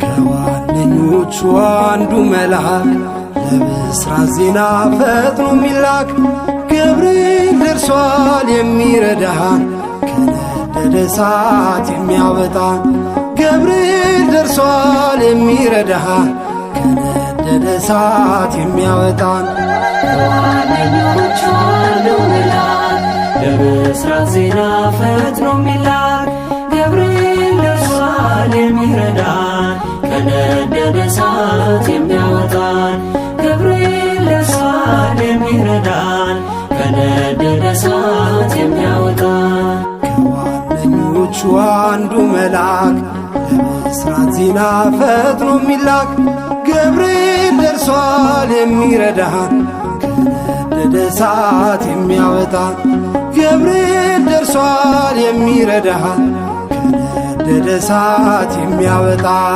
ከዋነኞቹ አንዱ መልአክ ለብስራት ዜና ፈጥኖ የሚላክ ገብርኤል ደርሷል የሚረዳን ከነደደ እሳት የሚያወጣን ገብርኤል ደርሷል የሚረዳን ከነደደ እሳት የሚያወጣን ከዋነኞቹ አንዱ መልአክ ለብስራት ዜና ፈጥኖ የሚላክ ገብርኤል ደርሷል የሚረዳን ከነደደ እሳት የሚያወጣን ገብርኤል ደርሷል የሚረዳን ከነደደ እሳት የሚያወጣን ከዋነኞቹ አንዱ መልአክ ለብስራት ዜና ፈጥኖ የሚላክ ገብርኤል ደርሷል የሚረዳን ከነደደ እሳት የሚያወጣን ገብርኤል ደርሷል የሚረዳን ከነደደ እሳት የሚያወጣን